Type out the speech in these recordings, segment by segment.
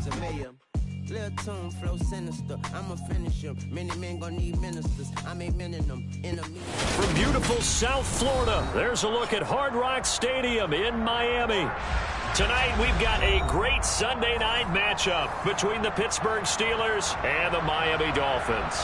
was a mayor. Lil' tune flow sinister, I'ma finish him. Many men gon' need ministers, I make men in them. From beautiful South Florida, there's a look at Hard Rock Stadium in Miami. Tonight, we've got a great Sunday night matchup between the Pittsburgh Steelers and the Miami Dolphins.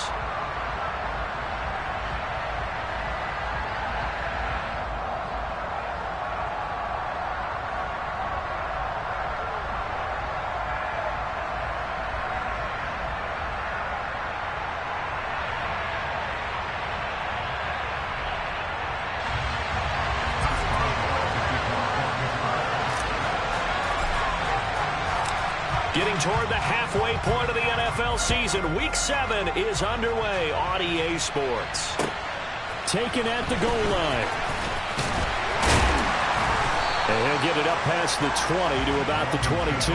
Getting toward the halfway point of the NFL season, Week 7 is underway on EA Sports. Taken at the goal line. And he'll get it up past the 20 to about the 22.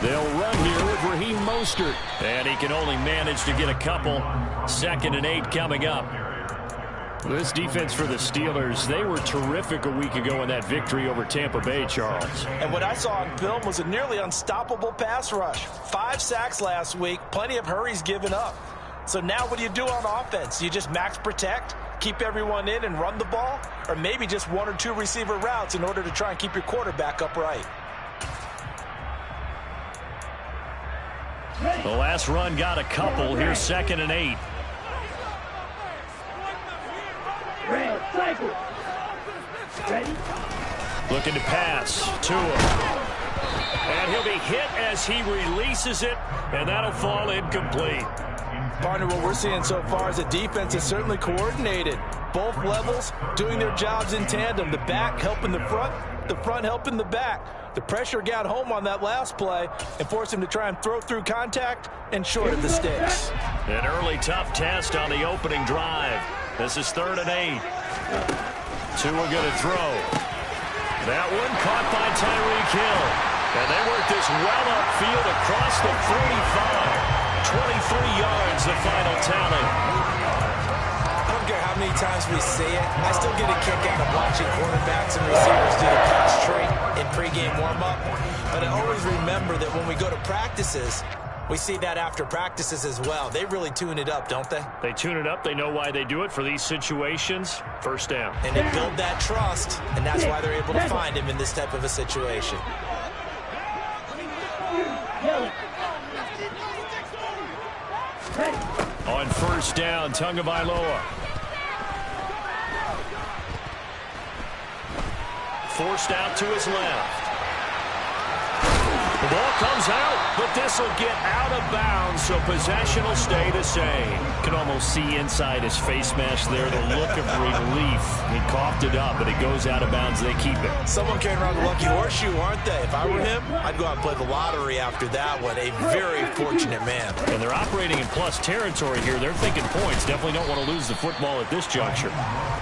They'll run here with Raheem Mostert. And he can only manage to get a couple. 2nd and 8 coming up. This defense for the Steelers, they were terrific a week ago in that victory over Tampa Bay, Charles. And what I saw on film was a nearly unstoppable pass rush. 5 sacks last week, plenty of hurries given up. So now what do you do on offense? You just max protect, keep everyone in and run the ball, or maybe just 1 or 2 receiver routes in order to try and keep your quarterback upright. The last run got a couple. Here's 2nd and 8. Looking to pass. Tua. And he'll be hit as he releases it, and that'll fall incomplete. Partner, what we're seeing so far is the defense is certainly coordinated. Both levels doing their jobs in tandem. The back helping the front helping the back. The pressure got home on that last play and forced him to try and throw through contact and short of the sticks. An early tough test on the opening drive. This is 3rd and 8. Tua going to throw. That one caught by Tyreek Hill. And they work this well upfield across the 45. 23 yards, the final tally. I don't care how many times we say it, I still get a kick out of watching quarterbacks and receivers do the cross tree in pregame warm-up. But I always remember that when we go to practices, we see that after practices as well. They really tune it up, don't they? They tune it up. They know why they do it for these situations. First down. And they build that trust, and that's why they're able to find him in this type of a situation. On first down, Tagovailoa. Forced out to his left. The ball comes out, but this will get out of bounds, so possession will stay the same. You can almost see inside his face mask there the look of relief. He coughed it up, but it goes out of bounds. They keep it. Someone carrying around the lucky horseshoe, aren't they? If I were him, I'd go out and play the lottery after that one. A very fortunate man. And they're operating in plus territory here. They're thinking points. Definitely don't want to lose the football at this juncture.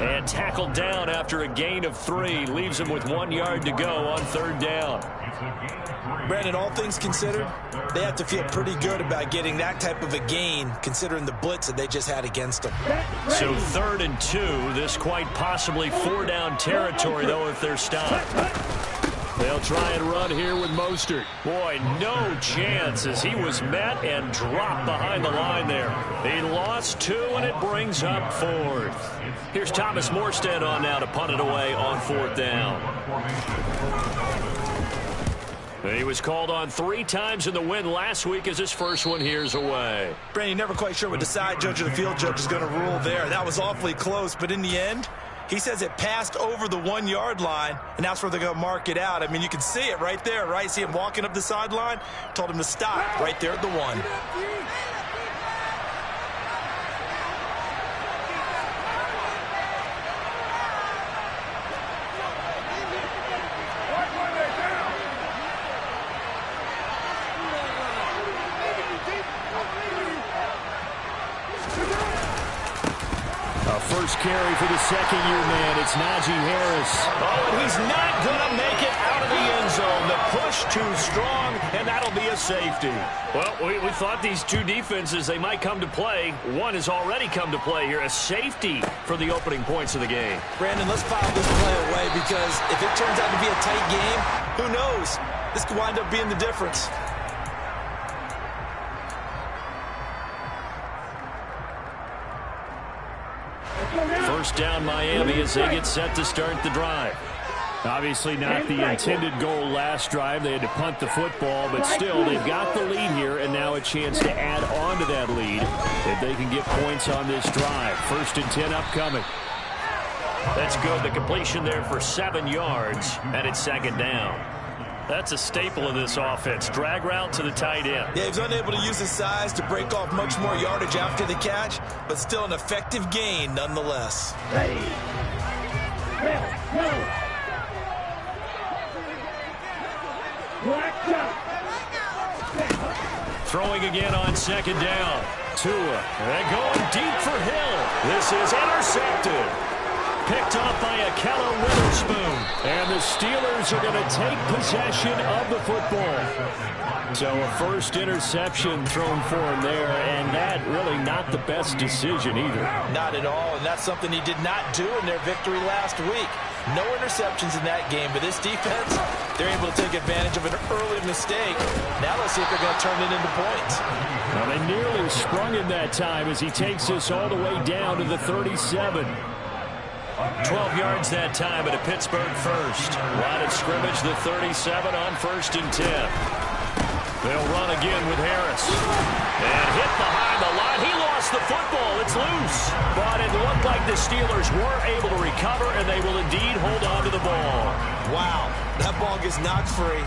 And tackled down after a gain of 3. Leaves him with 1 yard to go on 3rd down. Brandon, all things considered, they have to feel pretty good about getting that type of a gain, considering the blitz that they just had against them. So 3rd and 2, this quite possibly 4-down territory, though, if they're stopped. They'll try and run here with Mostert. Boy, no chance as he was met and dropped behind the line there. He lost 2, and it brings up 4th. Here's Thomas Morstead on now to punt it away on 4th down. He was called on 3 times in the win last week as his first one here's away. Brandon, never quite sure what the side judge or the field judge is going to rule there. That was awfully close, but in the end, he says it passed over the 1 yard line, and that's where they're going to mark it out. I mean, you can see it right there, right? See him walking up the sideline? Told him to stop right there at the 1. A first carry for the second-year man. It's Najee Harris. Oh, and he's not going to make it out of the end zone. The push too strong, and that'll be a safety. Well, we thought these two defenses, they might come to play. One has already come to play here. A safety for the opening points of the game. Brandon, let's file this play away because if it turns out to be a tight game, who knows? This could wind up being the difference. First down Miami as they get set to start the drive. Obviously not the intended goal last drive. They had to punt the football, but still they've got the lead here and now a chance to add on to that lead if they can get points on this drive. 1st and 10 upcoming. That's good. The completion there for 7 yards, and it's 2nd down. That's a staple of this offense. Drag route to the tight end. Yeah, he's unable to use his size to break off much more yardage after the catch, but still an effective gain nonetheless. Throwing again on 2nd down. Tua. And going deep for Hill. This is intercepted. Picked off by Akello Witherspoon. And the Steelers are going to take possession of the football. So a first interception thrown for him there, and that really not the best decision either. Not at all, and that's something he did not do in their victory last week. No interceptions in that game, but this defense, they're able to take advantage of an early mistake. Now let's see if they're going to turn it into points. Well, they nearly sprung him that time as he takes this all the way down to the 37. 12 yards that time at a Pittsburgh first. Line of scrimmage, the 37 on 1st and 10. They'll run again with Harris. And hit behind the line. He lost the football. It's loose. But it looked like the Steelers were able to recover, and they will indeed hold on to the ball. Wow, that ball gets knocked free,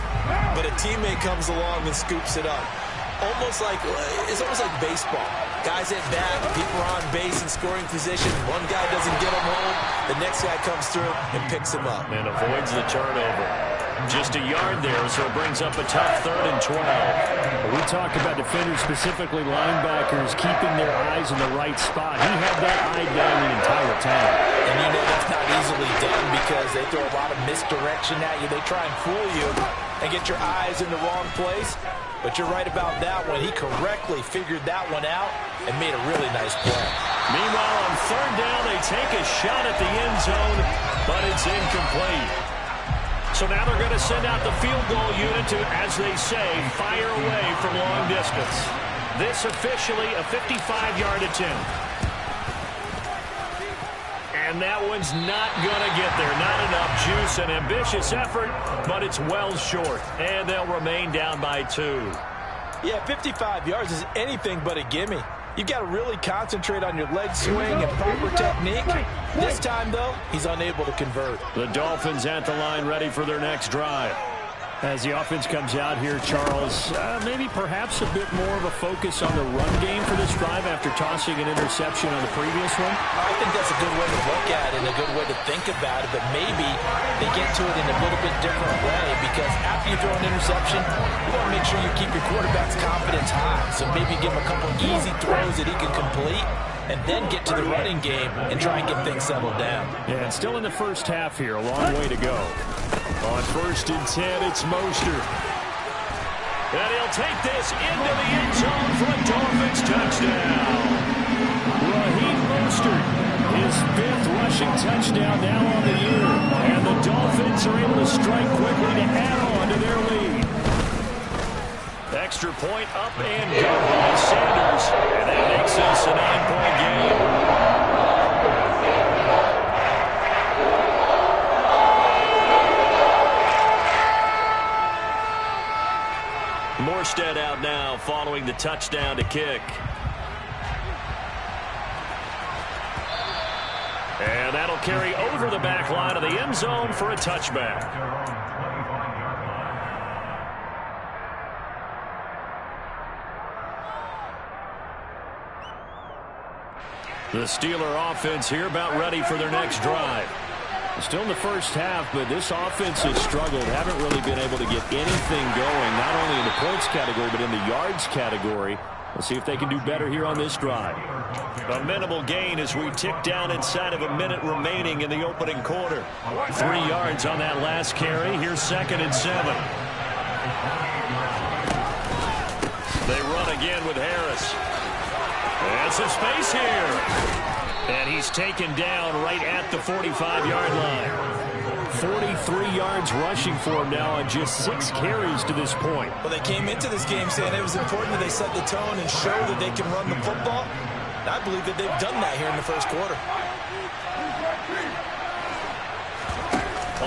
but a teammate comes along and scoops it up. It's almost like baseball. Guys at bat, people are on base in scoring position. One guy doesn't get him home. The next guy comes through and picks him up. And avoids the turnover. Just a yard there, so it brings up a tough 3rd and 12. We talk about defenders, specifically linebackers, keeping their eyes in the right spot. He had that eye down the entire time. And you know that's not easily done because they throw a lot of misdirection at you. They try and fool you and get your eyes in the wrong place. But you're right about that one. He correctly figured that one out and made a really nice play. Meanwhile, on 3rd down, they take a shot at the end zone, but it's incomplete. So now they're going to send out the field goal unit to, as they say, fire away from long distance. This officially a 55-yard attempt. And that one's not going to get there. Not enough juice. An ambitious effort, but it's well short. And they'll remain down by 2. Yeah, 55 yards is anything but a gimme. You've got to really concentrate on your leg swing and proper technique. This time, though, he's unable to convert. The Dolphins at the line ready for their next drive. As the offense comes out here, Charles, maybe perhaps a bit more of a focus on the run game for this drive after tossing an interception on the previous one? I think that's a good way to look at it and a good way to think about it, but maybe they get to it in a little bit different way because after you throw an interception, you want to make sure you keep your quarterback's confidence high. So maybe give him a couple easy throws that he can complete and then get to the running game and try and get things settled down. Yeah, and still in the first half here, a long way to go. On 1st and 10, it's Mostert. And he'll take this into the end zone for a Dolphins touchdown. Raheem Mostert, his 5th rushing touchdown now on the year. And the Dolphins are able to strike quickly to add on to their lead. Extra point up and go by Sanders. And that makes this a 9-point game. Morstead out now following the touchdown to kick. And that'll carry over the back line of the end zone for a touchback. The Steeler offense here about ready for their next drive. Still in the first half, but this offense has struggled. Haven't really been able to get anything going, not only in the points category, but in the yards category. Let's see if they can do better here on this drive. A minimal gain as we tick down inside of a minute remaining in the opening quarter. 3 yards on that last carry. Here's 2nd and 7. They run again with Harris. And some space here. And he's taken down right at the 45-yard line. 43 yards rushing for him now on just 6 carries to this point. Well, they came into this game saying it was important that they set the tone and show that they can run the football. And I believe that they've done that here in the first quarter.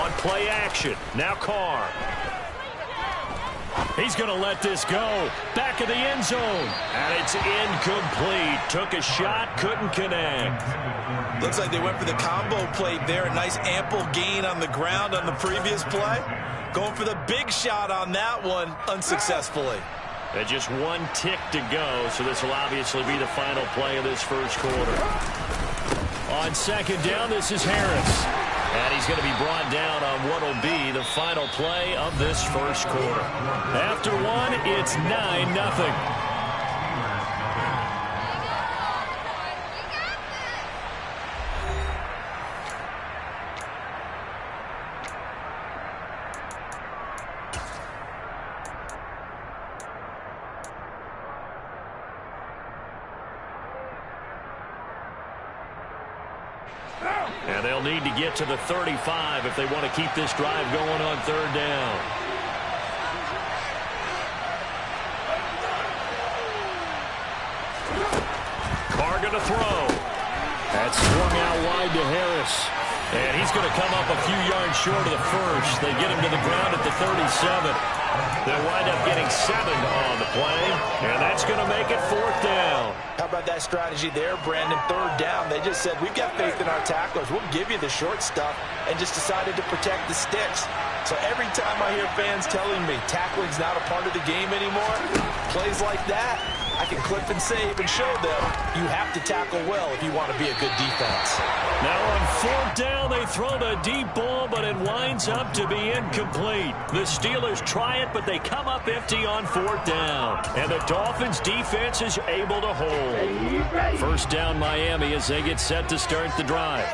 On play action, now Carr. He's going to let this go. Back of the end zone. And it's incomplete. Took a shot, couldn't connect. Looks like they went for the combo play there. A nice ample gain on the ground on the previous play. Going for the big shot on that one unsuccessfully. And just 1 tick to go, so this will obviously be the final play of this first quarter. On 2nd down, this is Harris. And he's going to be brought down on what will be the final play of this first quarter. After 1, it's 9-0. And they'll need to get to the 35 if they want to keep this drive going on 3rd down. Carr going to throw. That's swung out wide to Harris. And he's going to come up a few yards short of the first. They get him to the ground at the 37. They'll wind up getting 7 on the play. And that's going to make it 4th down. How about that strategy there, Brandon? 3rd down. They just said, we've got faith in our tacklers. We'll give you the short stuff, and just decided to protect the sticks. So every time I hear fans telling me tackling's not a part of the game anymore, plays like that, I can clip and save and show them you have to tackle well if you want to be a good defense. Now on 4th down, they throw the deep ball, but it winds up to be incomplete. The Steelers try it, but they come up empty on 4th down. And the Dolphins defense is able to hold. First down, Miami, as they get set to start the drive.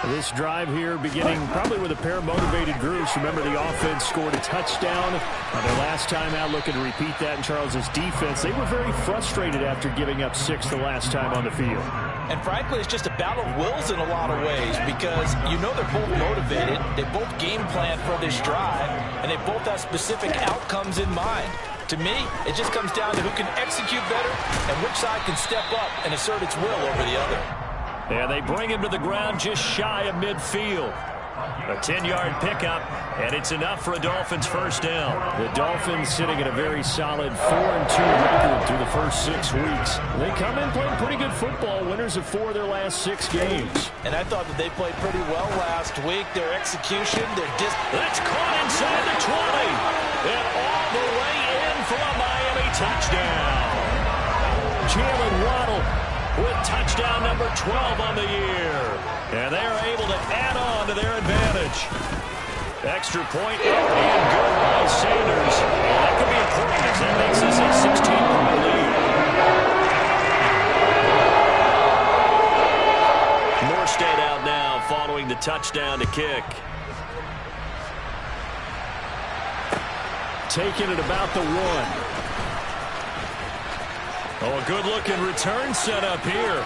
This drive here beginning probably with a pair of motivated groups. Remember, the offense scored a touchdown their last time out. Looking to repeat that in Charles's defense. They were very frustrated after giving up 6 the last time on the field. And frankly, it's just a battle of wills in a lot of ways, because you know they're both motivated. They both game plan for this drive, and they both have specific outcomes in mind. To me, it just comes down to who can execute better and which side can step up and assert its will over the other. And they bring him to the ground just shy of midfield. A 10-yard pickup, and it's enough for a Dolphins first down. The Dolphins sitting at a very solid 4-2 record through the first 6 weeks. They come in playing pretty good football, winners of 4 of their last 6 games. And I thought that they played pretty well last week. Their execution, their That's caught inside the 20. And all the way in for a Miami touchdown. Jalen Waddle with touchdown number 12 on the year. And they are able to add on to their advantage. Extra point up and good by Sanders. And that could be important as that makes this a 16-point lead. Morstead out now following the touchdown to kick. Taking it about the 1. Oh, a good-looking return set up here.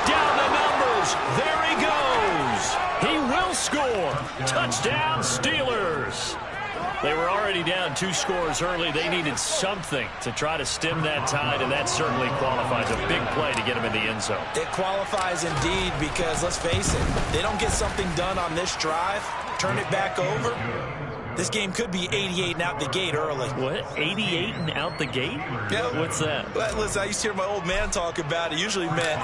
Down the numbers. There he goes. He will score. Touchdown, Steelers. They were already down 2 scores early. They needed something to try to stem that tide, and that certainly qualifies. A big play to get them in the end zone. It qualifies indeed, because let's face it, they don't get something done on this drive, turn it back over. This game could be 88 and out the gate early. What? 88 and out the gate? Yeah. What's that? Well, listen, I used to hear my old man talk about it. Usually meant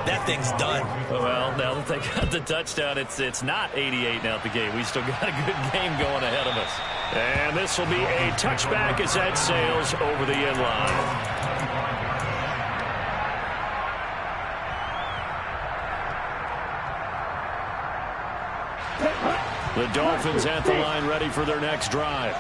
that thing's done. Well, now that they got the touchdown, it's not 88 and out the gate. We still got a good game going ahead of us. And this will be a touchback as that sails over the end line. The Dolphins at the line ready for their next drive.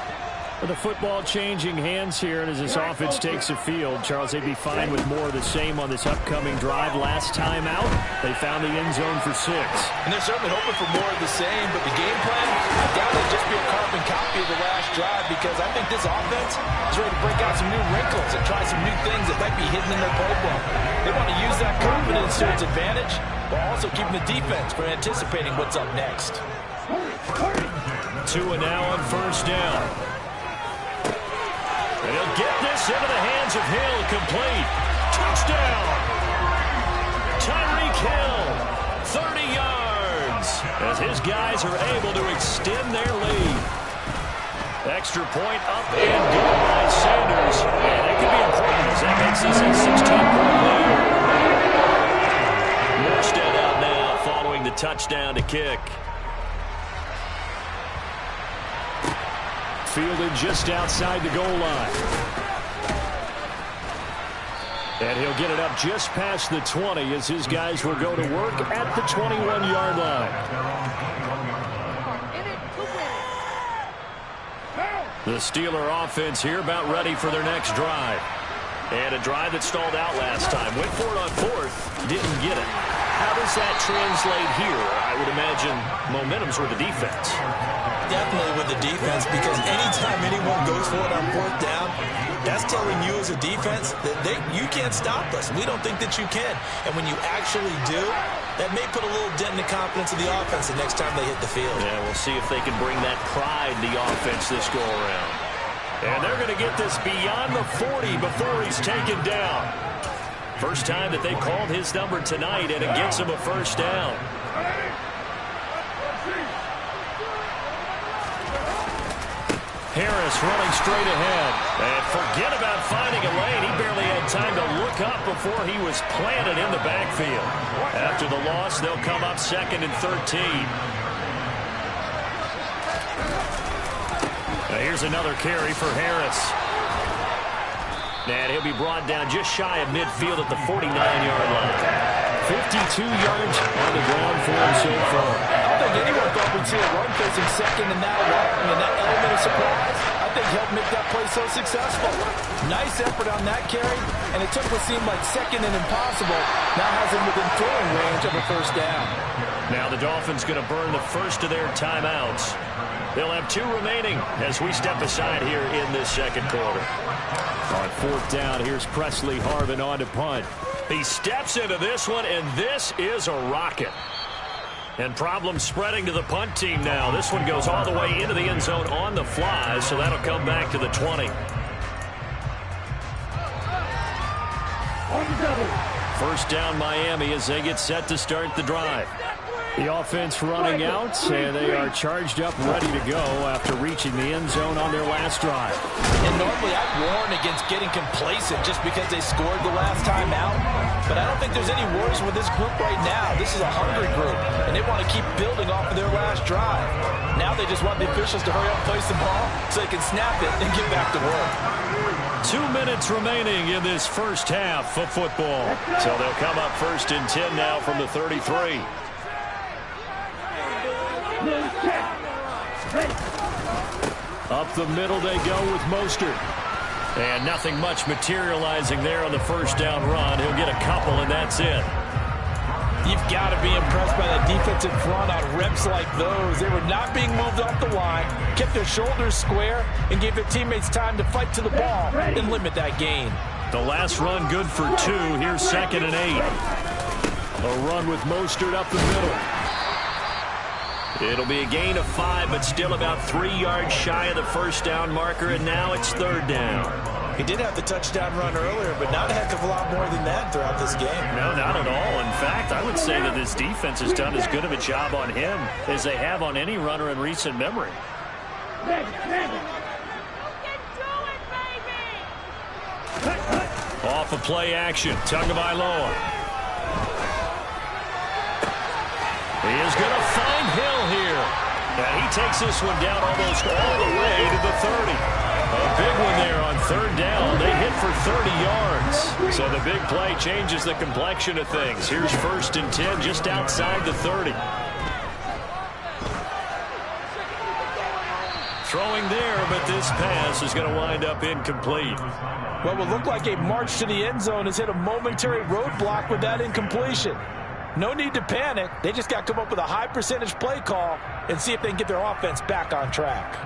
With the football changing hands here, and as this offense takes the field, Charles, they'd be fine with more of the same on this upcoming drive. Last time out, they found the end zone for 6. And they're certainly hoping for more of the same, but the game plan, I doubt it'll just be a carbon copy of the last drive, because I think this offense is ready to break out some new wrinkles and try some new things that might be hidden in their playbook. They want to use that confidence to its advantage, while also keeping the defense from anticipating what's up next. 2 and now on first down. And he'll get this into the hands of Hill, complete. Touchdown! Tyreek Hill, 30 yards, as his guys are able to extend their lead. Extra point up and good by Sanders. And that could be important as that makes this a 16-point lead. Morstead out now following the touchdown to kick. Fielded just outside the goal line. And he'll get it up just past the 20 as his guys will go to work at the 21-yard line. The Steeler offense here about ready for their next drive. And a drive that stalled out last time. Went for it on 4th, didn't get it. How does that translate here? I would imagine momentum's with the defense. Definitely with the defense, because anytime anyone goes for it on 4th down, that's telling you as a defense that you can't stop us. We don't think that you can. And when you actually do, that may put a little dent in the confidence of the offense the next time they hit the field. Yeah, we'll see if they can bring that pride to the offense this go-around. And they're going to get this beyond the 40 before he's taken down. First time that they've called his number tonight, and it gets him a first down. Harris running straight ahead. And forget about finding a lane. He barely had time to look up before he was planted in the backfield. After the loss, they'll come up 2nd and 13. Now here's another carry for Harris. And he'll be brought down just shy of midfield at the 49-yard line. 52 yards on the ground for him so far. I don't think anyone thought we'd see a run facing 2nd and now long, and that element of surprise, I think, helped make that play so successful. Nice effort on that carry, and it took what seemed like 2nd and impossible, now has him within throwing range of a first down. Now the Dolphins going to burn the first of their timeouts. They'll have 2 remaining as we step aside here in this second quarter. On 4th down, here's Presley Harvin on to punt. He steps into this one, and this is a rocket. And problems spreading to the punt team now. This one goes all the way into the end zone on the fly, so that'll come back to the 20. First down Miami as they get set to start the drive. The offense running out, and they are charged up, ready to go after reaching the end zone on their last drive. And normally I'd warn against getting complacent just because they scored the last time out. But I don't think there's any worries with this group right now. This is a hungry group, and they want to keep building off of their last drive. Now they just want the officials to hurry up and place the ball so they can snap it and get back to work. 2 minutes remaining in this first half of football. So they'll come up 1st and 10 now from the 33. Up the middle they go with Mostert. And nothing much materializing there on the first down run. He'll get a couple, and that's it. You've got to be impressed by that defensive front on reps like those. They were not being moved off the line, kept their shoulders square, and gave their teammates time to fight to the ball and limit that gain. The last run good for 2. Here's 2nd and 8. A run with Mostert up the middle. It'll be a gain of 5, but still about 3 yards shy of the first down marker, and now it's 3rd down. He did have the touchdown run earlier, but not a heck of a lot more than that throughout this game. No, not at all. In fact, I would say that this defense has done as good of a job on him as they have on any runner in recent memory. Off of play action, Tagovailoa. He is going to find Hill here. And he takes this one down almost all the way to the 30. A big one there on 3rd down. They hit for 30 yards. So the big play changes the complexion of things. Here's 1st and 10 just outside the 30. Throwing there, but this pass is going to wind up incomplete. What will look like a march to the end zone has hit a momentary roadblock with that incompletion. No need to panic. They just got to come up with a high percentage play call and see if they can get their offense back on track.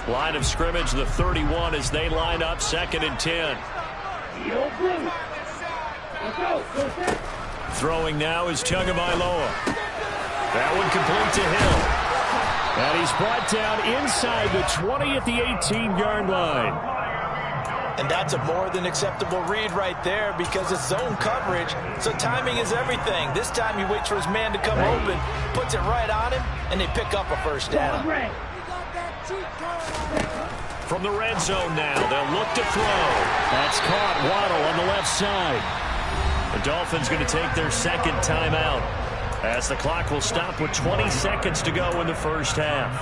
Line of scrimmage, the 31 as they line up 2nd and 10. Throwing now is Tagovailoa. That one complete to Hill. And he's brought down inside the 20 at the 18-yard line. And that's a more than acceptable read right there because it's zone coverage, so timing is everything. This time he waits for his man to come open, puts it right on him, and they pick up a first down. From the red zone now, they'll look to throw. That's caught. Waddle on the left side. The Dolphins going to take their 2nd timeout as the clock will stop with 20 seconds to go in the first half.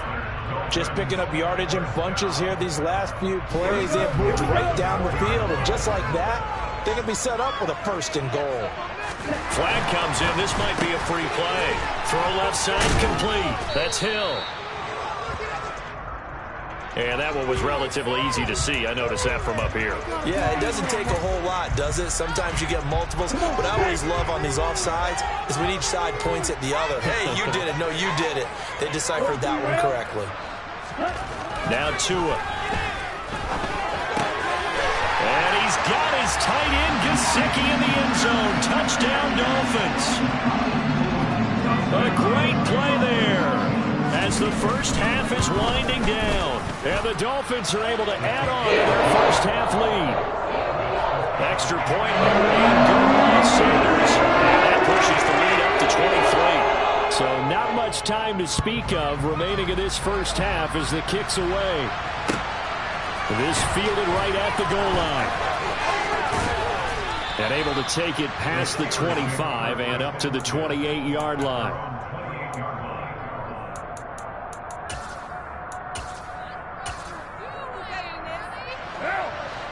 Just picking up yardage in bunches here these last few plays. They have moved right down the field, and just like that, they can be set up with a 1st and goal. Flag comes in. This might be a free play. Throw left side complete. That's Hill. And that one was relatively easy to see. I noticed that from up here. Yeah, it doesn't take a whole lot, does it? Sometimes you get multiples. What I always love on these offsides is when each side points at the other. Hey, you did it. No, you did it. They deciphered that one correctly. Now Tua. And he's got his tight end, Gesicki, in the end zone. Touchdown, Dolphins. A great play there as the first half is winding down. And the Dolphins are able to add on to their first half lead. Extra point and good by Sanders. And that pushes the lead up to 23. So not much time to speak of remaining in this first half as the kick's away. This fielded right at the goal line. And able to take it past the 25 and up to the 28-yard line.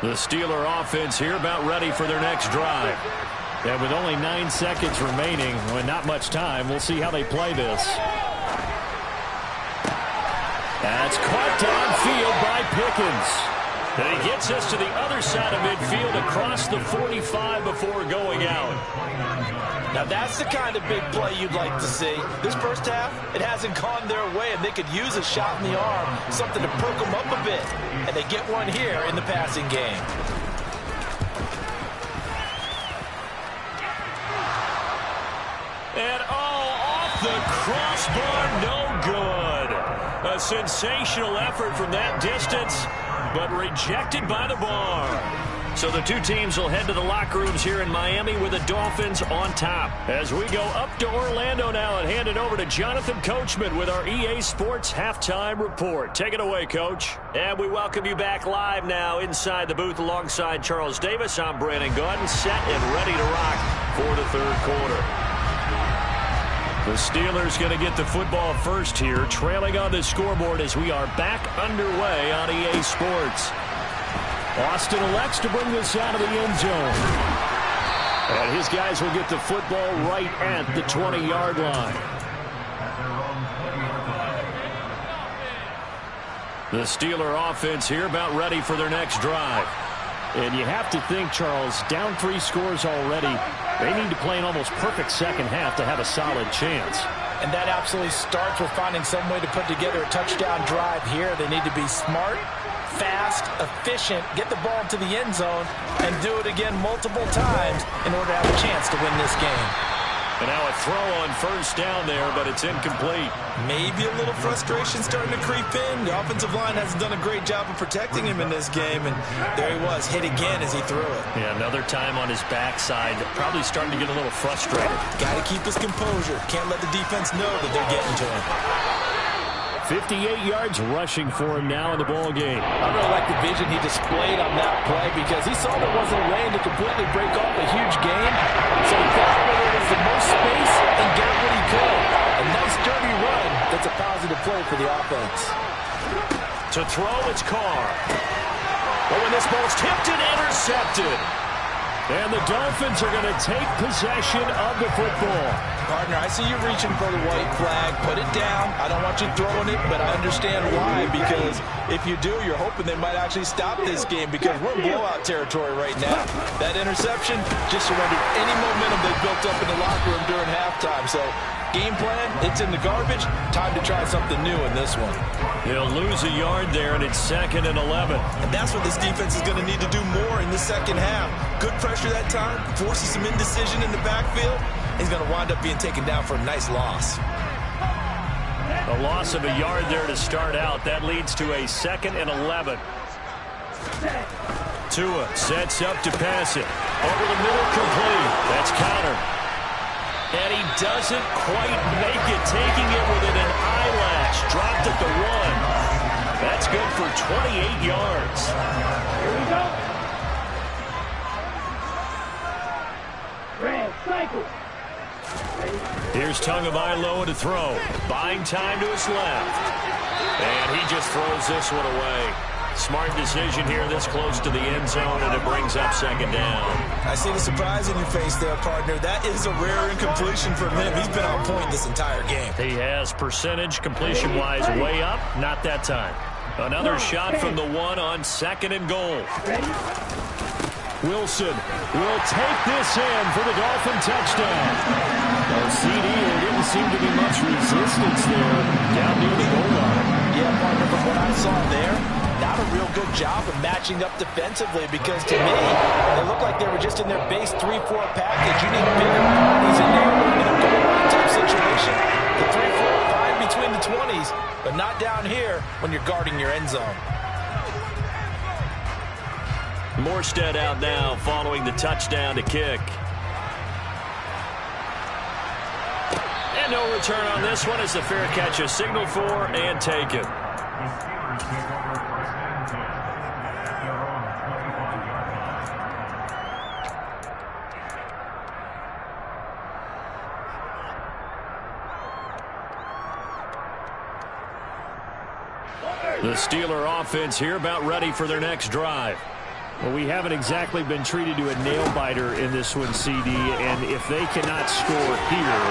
The Steeler offense here about ready for their next drive. And with only 9 seconds remaining, with not much time, we'll see how they play this. That's caught downfield by Pickens. And he gets us to the other side of midfield across the 45 before going out. Now that's the kind of big play you'd like to see. This first half, it hasn't gone their way, and they could use a shot in the arm, something to perk them up a bit. And they get one here in the passing game. And off the crossbar, no good. A sensational effort from that distance, but rejected by the bar. So the two teams will head to the locker rooms here in Miami with the Dolphins on top. As we go up to Orlando now and hand it over to Jonathan Coachman with our EA Sports Halftime Report. Take it away, Coach. And we welcome you back live now inside the booth alongside Charles Davis. I'm Brandon Gordon, set and ready to rock for the third quarter. The Steelers going to get the football first here, trailing on the scoreboard as we are back underway on EA Sports. Austin elects to bring this out of the end zone. And his guys will get the football right at the 20-yard line. The Steeler offense here about ready for their next drive. And you have to think, Charles, down 3 scores already. They need to play an almost perfect second half to have a solid chance. And that absolutely starts with finding some way to put together a touchdown drive here. They need to be smart, fast, efficient, get the ball to the end zone, and do it again multiple times in order to have a chance to win this game. And now a throw on first down there, but it's incomplete. Maybe a little frustration starting to creep in. The offensive line hasn't done a great job of protecting him in this game, and there he was, hit again as he threw it. Yeah, another time on his backside, probably starting to get a little frustrated. Got to keep his composure. Can't let the defense know that they're getting to him. 58 yards rushing for him now in the ball game. I really like the vision he displayed on that play because he saw there wasn't a lane to completely break off a huge gain. So he got where there was the most space and got what he could. A nice dirty run. That's a positive play for the offense. To throw, it's Carr. Oh, and this ball's tipped and intercepted. And the Dolphins are going to take possession of the football. Partner, I see you reaching for the white flag. Put it down. I don't want you throwing it, but I understand why. Because if you do, you're hoping they might actually stop this game because we're in blowout territory right now. That interception just surrendered any momentum they built up in the locker room during halftime. So game plan, it's in the garbage. Time to try something new in this one. They'll lose a yard there, and it's 2nd and 11. And that's what this defense is going to need to do more in the second half. Good pressure that time, forces some indecision in the backfield. He's going to wind up being taken down for a nice loss. A loss of a yard there to start out. That leads to a 2nd and 11. Tua sets up to pass it. Over the middle, complete. That's countered. And he doesn't quite make it, taking it within an eyelash. Dropped at the 1. That's good for 28 yards. Here we go. Red cycle. Here's Tagovailoa to throw. Buying time to his left. And he just throws this one away. Smart decision here this close to the end zone, and it brings up 2nd down. I see the surprise in your face there, partner. That is a rare incompletion from him. He's been on point this entire game. He has percentage completion-wise way up. Not that time. Another shot from the 1 on 2nd and goal. Wilson will take this in for the Dolphin touchdown. CD, there didn't seem to be much resistance there down near the goal line. Yeah, partner, from what I saw there, not a real good job of matching up defensively because to me, they looked like they were just in their base 3-4 package. You need bigger bodies in there in a goal line type situation. The 3-4 fine between the 20s, but not down here when you're guarding your end zone. Morstead out now following the touchdown to kick. And no return on this one as the fair catch is signaled for and taken. The Steeler offense here about ready for their next drive. Well, we haven't exactly been treated to a nail-biter in this one, CD, and if they cannot score here,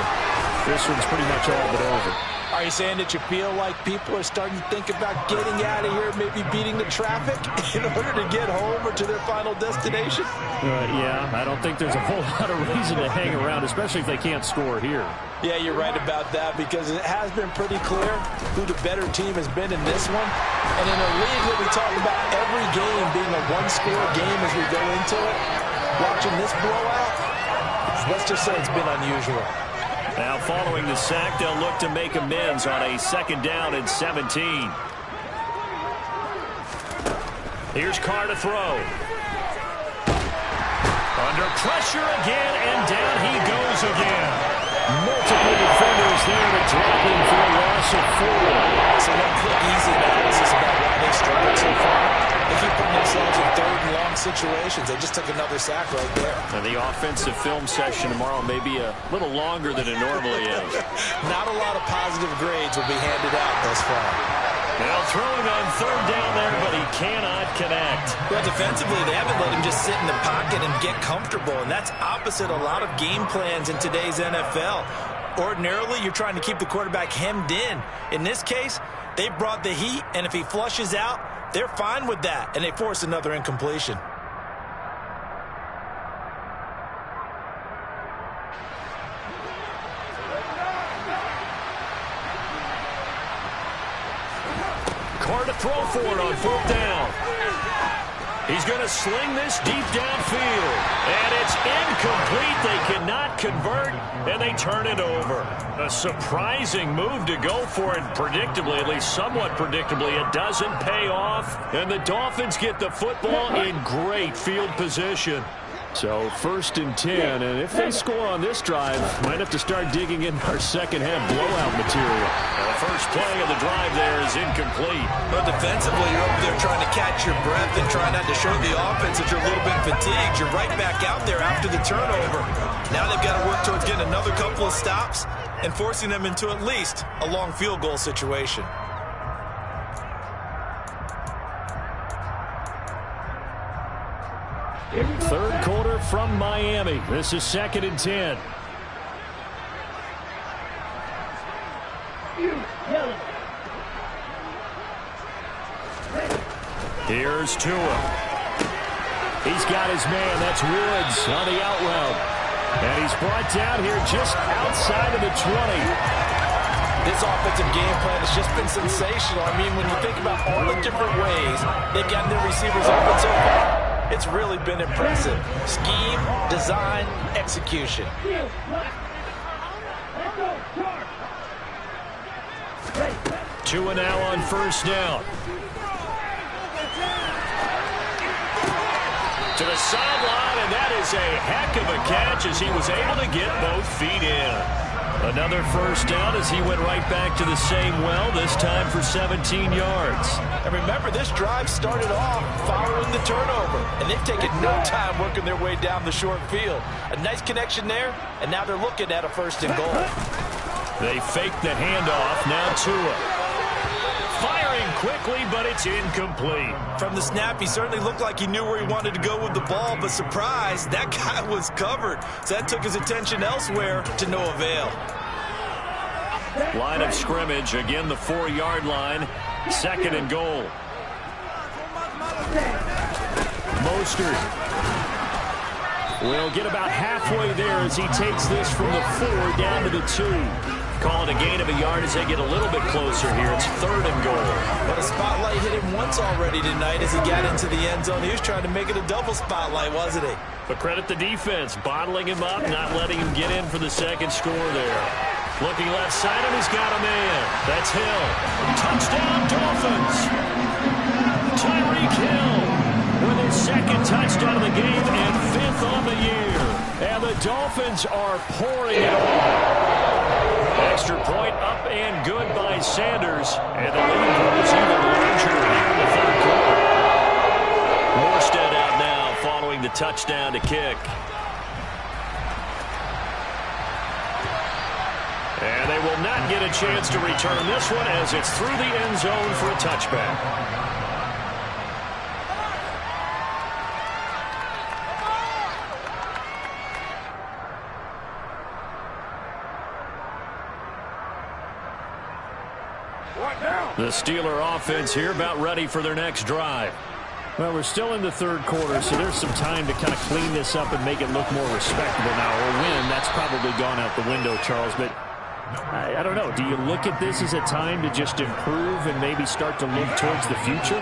this one's pretty much all but over. Are you saying that you feel like people are starting to think about getting out of here, maybe beating the traffic in order to get home or to their final destination? Yeah, I don't think there's a whole lot of reason to hang around, especially if they can't score here. Yeah, you're right about that because it has been pretty clear who the better team has been in this one. And in a league that we talk about every game being a one-score game as we go into it, watching this blowout, let's just say it's been unusual. Now following the sack, they'll look to make amends on a 2nd down and 17. Here's Carr to throw. Under pressure again, and down he goes again. Multiple defenders there to drop him for a loss of 4. So one quick, easy analysis about why they struggled so far. They keep putting themselves in 3rd and long situations. They just took another sack right there. And the offensive film session tomorrow may be a little longer than it normally is. Not a lot of positive grades will be handed out thus far. Now throwing on 3rd down there, but he cannot connect. Well, defensively, they haven't let him just sit in the pocket and get comfortable, and that's opposite a lot of game plans in today's NFL. Ordinarily, you're trying to keep the quarterback hemmed in. In this case, they brought the heat, and if he flushes out, they're fine with that, and they force another incompletion. Carr to throw for it on 4th down. He's going to sling this deep downfield. And it's incomplete. They cannot convert, and they turn it over. A surprising move to go for it. Predictably, at least somewhat predictably, it doesn't pay off. And the Dolphins get the football in great field position. So 1st and 10, and if they score on this drive, might have to start digging in our second half blowout material. The first play of the drive there is incomplete. But defensively, you're over there trying to catch your breath and trying not to show the offense that you're a little bit fatigued. You're right back out there after the turnover. Now they've got to work towards getting another couple of stops and forcing them into at least a long field goal situation. Third quarter from Miami. This is 2nd and 10. Here's Tua. He's got his man. That's Woods on the out route. And he's brought down here just outside of the 20. This offensive game plan has just been sensational. I mean, when you think about all the different ways they've gotten their receivers open so far, it's really been impressive. Scheme, design, execution. Tua now on 1st down. To the sideline, and that is a heck of a catch as he was able to get both feet in. Another 1st down as he went right back to the same well, this time for 17 yards. And remember, this drive started off following the turnover, and they've taken no time working their way down the short field. A nice connection there, and now they're looking at a 1st and goal. They fake the handoff, now Tua. Firing quickly, but it's incomplete. From the snap, he certainly looked like he knew where he wanted to go with the ball, but surprise, that guy was covered. So that took his attention elsewhere to no avail. Line of scrimmage, again the 4-yard line, 2nd and goal. Mostert will get about halfway there as he takes this from the 4 down to the 2. Call it a gain of a yard as they get a little bit closer here. It's 3rd and goal. But a spotlight hit him once already tonight as he got into the end zone. He was trying to make it a double spotlight, wasn't he? But credit the defense, bottling him up, not letting him get in for the 2nd score there. Looking left side, and he's got a man. That's Hill. Touchdown, Dolphins. Tyreek Hill with his 2nd touchdown of the game and 5th on the year. And the Dolphins are pouring it on. Extra point up and good by Sanders. And the lead grows even larger here in the 3rd quarter. Morstead out now following the touchdown to kick. And they will not get a chance to return this one as it's through the end zone for a touchback. The Steeler offense here about ready for their next drive. Well, we're still in the 3rd quarter, so there's some time to kind of clean this up and make it look more respectable now. Or win, that's probably gone out the window, Charles. But I don't know. Do you look at this as a time to just improve and maybe start to look towards the future?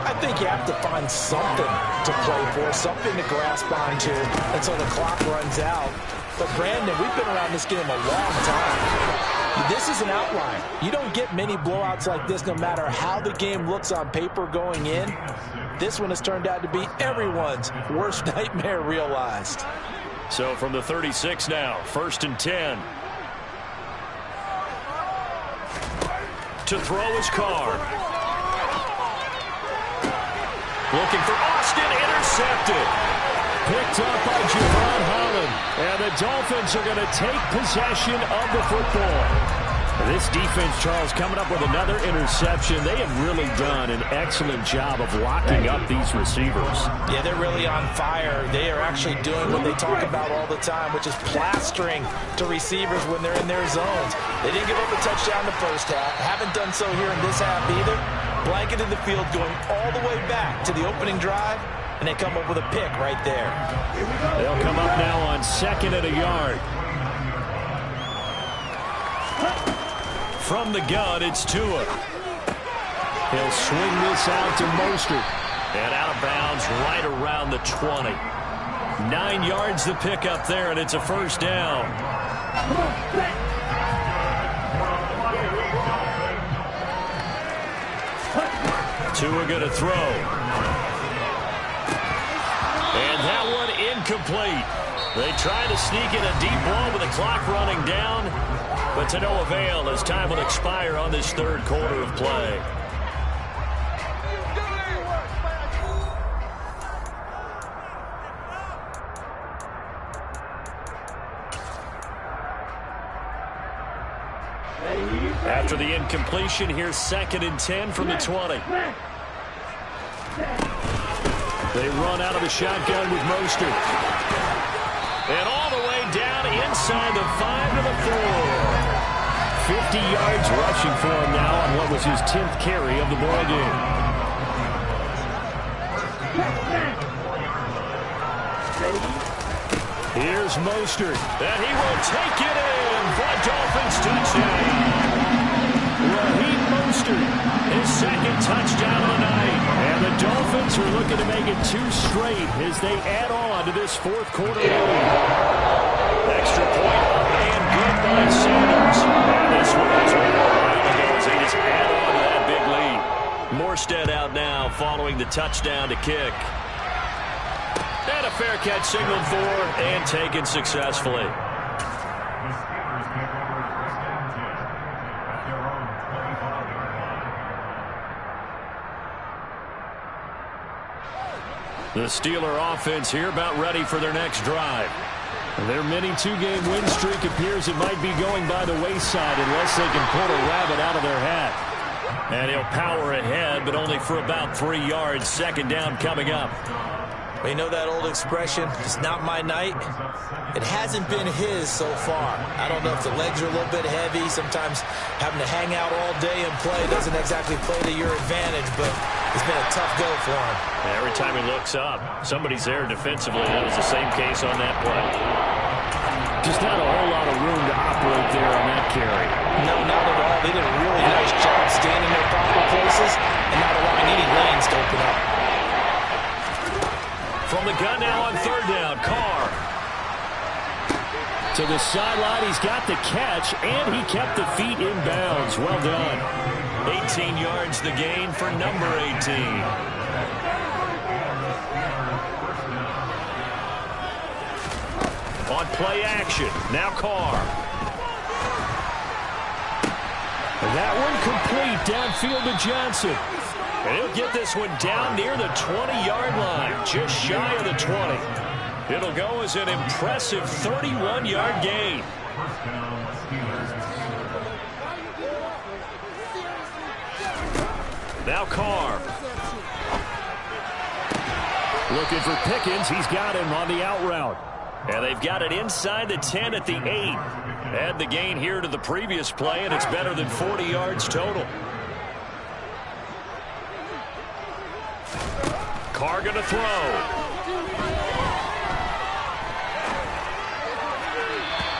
I think you have to find something to play for, something to grasp onto until the clock runs out. But, Brandon, we've been around this game a long time. This is an outline. You don't get many blowouts like this no matter how the game looks on paper going in. This one has turned out to be everyone's worst nightmare realized. So from the 36 now, 1st and 10. To throw his Carr. Looking for Austin, intercepted. Picked up by Javon Holland. And the Dolphins are going to take possession of the football. This defense, Charles, coming up with another interception. They have really done an excellent job of locking up these receivers. Yeah, they're really on fire. They are actually doing what they talk about all the time, which is plastering to receivers when they're in their zones. They didn't give up a touchdown in the 1st half. Haven't done so here in this half either. Blanketed the field going all the way back to the opening drive, and they come up with a pick right there. They'll come up now on 2nd and a yard. From the gun, it's Tua. He'll swing this out to Mostert. And out of bounds right around the 20. 9 yards the pick up there, and it's a 1st down. Tua going to throw. And that one incomplete. They try to sneak in a deep ball with the clock running down, but to no avail as time will expire on this 3rd quarter of play. After the incompletion, here's 2nd and 10 from the 20. They run out of the shotgun with Mostert. And all the way down inside the 5 to the 4. 50 yards rushing for him now on what was his 10th carry of the ball game. Here's Mostert, and he will take it in for a Dolphins touchdown. Raheem Mostert, his second touchdown of the night. And the Dolphins are looking to make it 2 straight as they add on to this fourth quarter lead. Extra point up and good by Sanders. And this one is where the goes. They just add on to that big lead. Morstead out now following the touchdown to kick. And a fair catch signaled for and taken successfully. The Steeler offense here about ready for their next drive. Their mini 2-game win streak appears it might be going by the wayside unless they can pull a rabbit out of their hat. And he'll power ahead, but only for about 3 yards. Second down coming up. We know that old expression, it's not my night. It hasn't been his so far. I don't know if the legs are a little bit heavy. Sometimes having to hang out all day and play doesn't exactly play to your advantage, but it's been a tough go for him. Every time he looks up, somebody's there defensively. That was the same case on that play. Just not a whole lot of room to operate there on that carry. No, not at all. They did a really nice job staying in their proper places and not allowing any lanes to open up. From the gun now on third down, Carr. To the sideline, he's got the catch, and he kept the feet in bounds. Well done. 18 yards the gain for number 18. On play action, now Carr. And that one complete downfield to Johnson. And he'll get this one down near the 20-yard line, just shy of the 20. It'll go as an impressive 31-yard gain. Now Carr. Looking for Pickens. He's got him on the out route. And they've got it inside the 10 at the 8. Add the gain here to the previous play, and it's better than 40 yards total. Carr going to throw.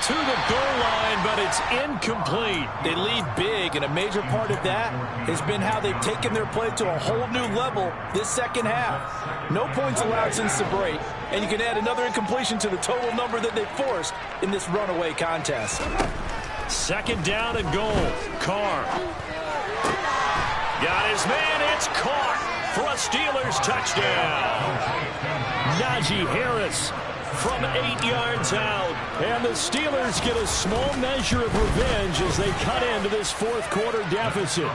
To the goal line, but it's incomplete. They lead big, and a major part of that has been how they've taken their play to a whole new level this second half. No points allowed since the break, and you can add another incompletion to the total number that they forced in this runaway contest. Second down and goal. Carr. Got his man. It's caught for a Steelers touchdown. Najee Harris from 8 yards out. And the Steelers get a small measure of revenge as they cut into this fourth quarter deficit.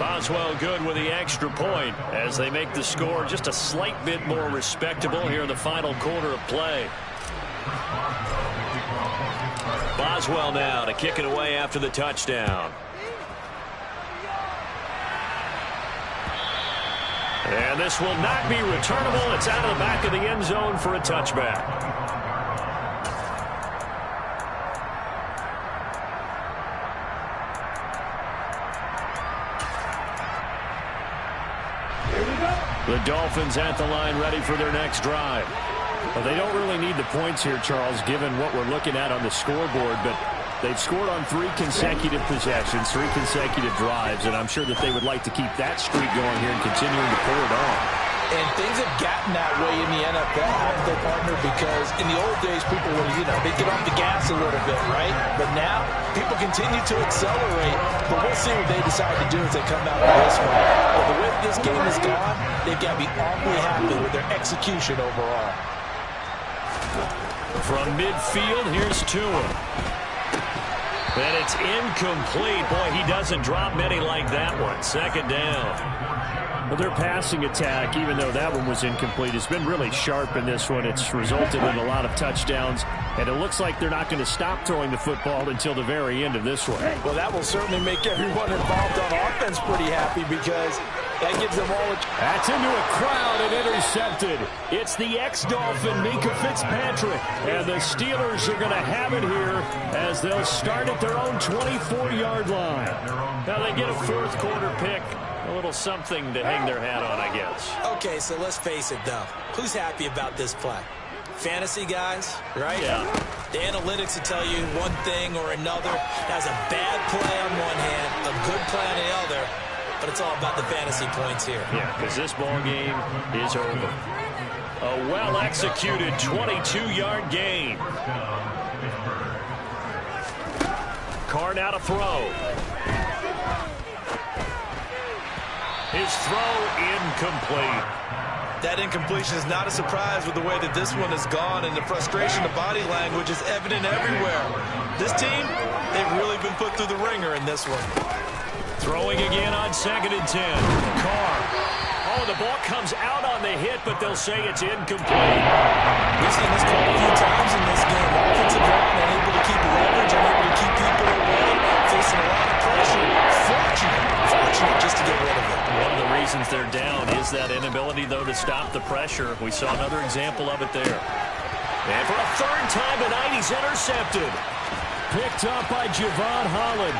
Boswell good with the extra point as they make the score just a slight bit more respectable here in the final quarter of play. Boswell now to kick it away after the touchdown. And this will not be returnable. It's out of the back of the end zone for a touchback. The Dolphins at the line ready for their next drive. Well, they don't really need the points here, Charles, given what we're looking at on the scoreboard, but they've scored on 3 consecutive possessions, 3 consecutive drives, and I'm sure that they would like to keep that streak going here and continuing to pull it on. And things have gotten that way in the NFL, haven't they, partner? Because in the old days, people would, they'd get off the gas a little bit, right? But now, people continue to accelerate. But we'll see what they decide to do as they come out of this one. But the way this game has gone, they've got to be awfully happy with their execution overall. From midfield, here's Tua. And it's incomplete. Boy, he doesn't drop many like that one. Second down. Well, their passing attack, even though that one was incomplete, has been really sharp in this one. It's resulted in a lot of touchdowns, and it looks like they're not going to stop throwing the football until the very end of this one. Well, that will certainly make everyone involved on offense pretty happy because That gives them all a... That's into a crowd and intercepted. It's the ex-Dolphin, Minka Fitzpatrick. And the Steelers are going to have it here as they'll start at their own 24-yard line. Now they get a fourth quarter pick. A little something to hang their hat on, I guess. Okay, so let's face it, though. Who's happy about this play? Fantasy guys, right? Yeah. The analytics will tell you one thing or another. That's a bad play on one hand, a good play on the other, but it's all about the fantasy points here. Yeah, because this ball game is over. A well-executed 22-yard gain. Carr now to throw. His throw incomplete. That incompletion is not a surprise with the way that this one has gone, and the frustration, the body language is evident everywhere. This team, they've really been put through the ringer in this one. Throwing again on 2nd and 10. Carr. Oh, the ball comes out on the hit, but they'll say it's incomplete. We've seen this call a few times in this game. Offensive line unable to keep leverage, unable to keep people away, facing a lot of pressure. Fortunate just to get rid of it. One of the reasons they're down is that inability, though, to stop the pressure. We saw another example of it there. And for a third time tonight, he's intercepted. Picked up by Javon Holland.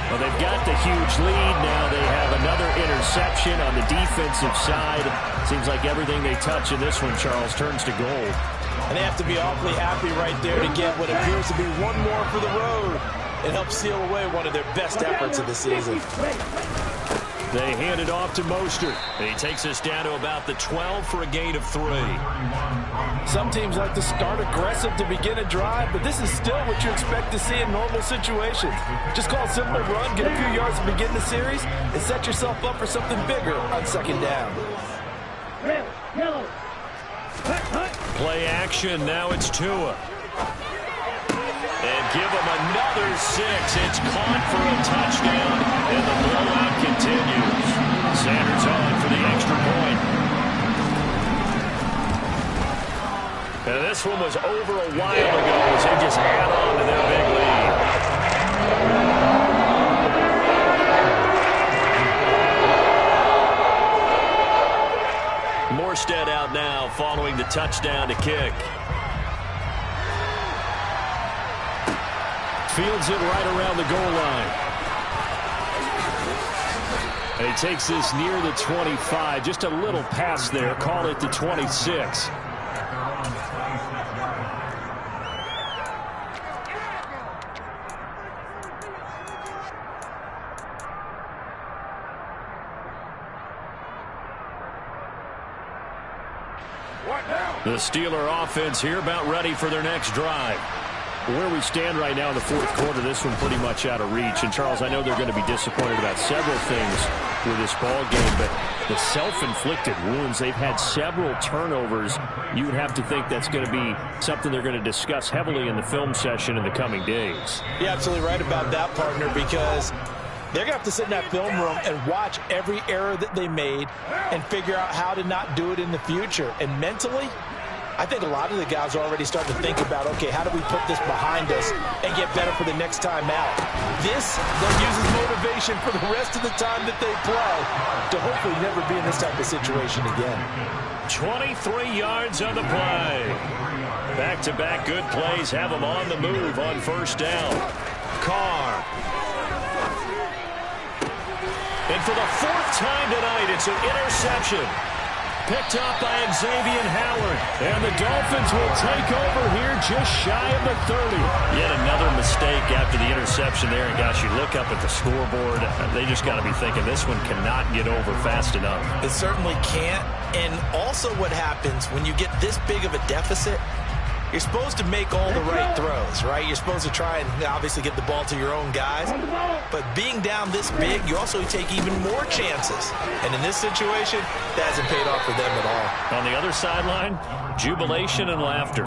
Well, they've got the huge lead. Now they have another interception on the defensive side. Seems like everything they touch in this one, Charles, turns to gold. And they have to be awfully happy right there to get what appears to be one more for the road. It helps seal away one of their best efforts of the season. They hand it off to Mostert. And he takes us down to about the 12 for a gain of 3. Some teams like to start aggressive to begin a drive, but this is still what you expect to see in normal situations. Just call a simple run, get a few yards to begin the series, and set yourself up for something bigger on 2nd down. Play action. Now it's Tua. And give him another 6. It's caught for a touchdown, and the blowout continues. Sanders on for the extra point. And this one was over a while ago as they just add on to their big lead. Morstead out now following the touchdown to kick. Fields it right around the goal line. And he takes this near the 25. Just a little pass there. Call it the 26. The Steeler offense here about ready for their next drive. Where we stand right now in the fourth quarter, this one pretty much out of reach. And, Charles, I know they're going to be disappointed about several things with this ball game, but the self-inflicted wounds, they've had several turnovers. You would have to think that's going to be something they're going to discuss heavily in the film session in the coming days. You're absolutely right about that, partner, because they're going to have to sit in that film room and watch every error that they made and figure out how to not do it in the future. And mentally, I think a lot of the guys are already starting to think about, okay, how do we put this behind us and get better for the next time out? This then uses motivation for the rest of the time that they play to hopefully never be in this type of situation again. 23 yards on the play. Back-to-back good plays have them on the move on 1st down. Carr. And for the 4th time tonight, it's an interception. Picked up by Xavier Howard. And the Dolphins will take over here just shy of the 30. Yet another mistake after the interception there. And, gosh, you look up at the scoreboard. They just got to be thinking this one cannot get over fast enough. It certainly can't. And also what happens when you get this big of a deficit, you're supposed to make all the right throws, right? You're supposed to try and obviously get the ball to your own guys. But being down this big, you also take even more chances. And in this situation, that hasn't paid off for them at all. On the other sideline, jubilation and laughter.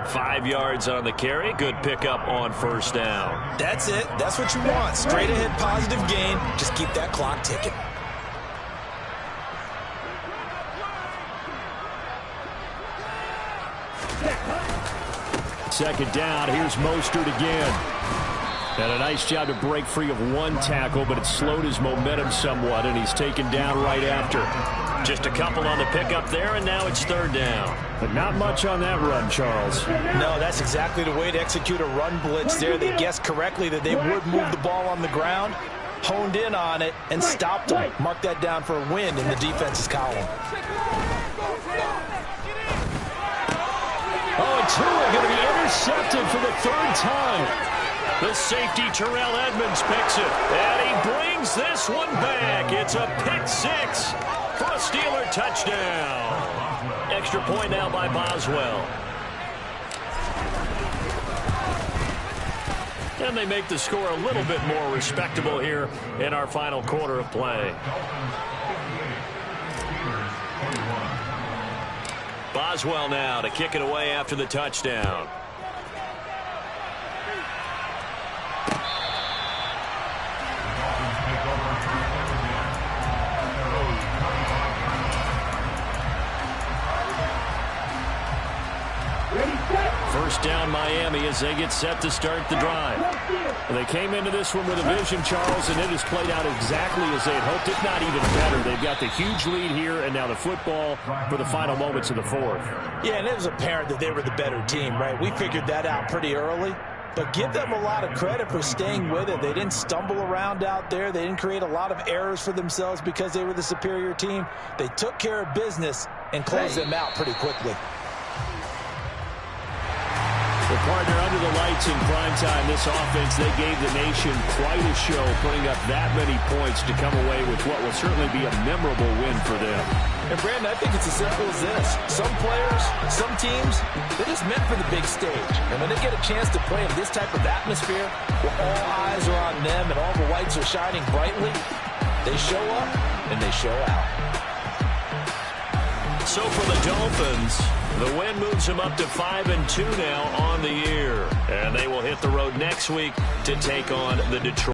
5 yards on the carry. Good pickup on 1st down. That's it. That's what you want. Straight ahead positive gain. Just keep that clock ticking. Second down, here's Mostert again. And a nice job to break free of one tackle, but it slowed his momentum somewhat, and he's taken down right after. Just a couple on the pickup there, and now it's third down. But not much on that run, Charles. No, that's exactly the way to execute a run blitz there. They guessed correctly that they would move the ball on the ground, honed in on it, and stopped them. Mark that down for a win in the defense's column. Oh, and Tua going to be intercepted for the third time. The safety, Terrell Edmonds, picks it. And he brings this one back. It's a pick six for a Steeler touchdown. Extra point now by Boswell. And they make the score a little bit more respectable here in our final quarter of play. Boswell now to kick it away after the touchdown. First down Miami as they get set to start the drive. They came into this one with a vision, Charles, and it has played out exactly as they had hoped, if not even better. They've got the huge lead here, and now the football for the final moments of the fourth. Yeah, and it was apparent that they were the better team, right? We figured that out pretty early. But give them a lot of credit for staying with it. They didn't stumble around out there. They didn't create a lot of errors for themselves because they were the superior team. They took care of business and closed them out pretty quickly. The partner under the lights in primetime, this offense, they gave the nation quite a show, putting up that many points to come away with what will certainly be a memorable win for them. And, Brandon, I think it's as simple as this. Some players, some teams, they're just meant for the big stage. And when they get a chance to play in this type of atmosphere, where all eyes are on them and all the lights are shining brightly, they show up and they show out. So for the Dolphins, the win moves them up to 5-2 now on the year. And they will hit the road next week to take on the Detroit.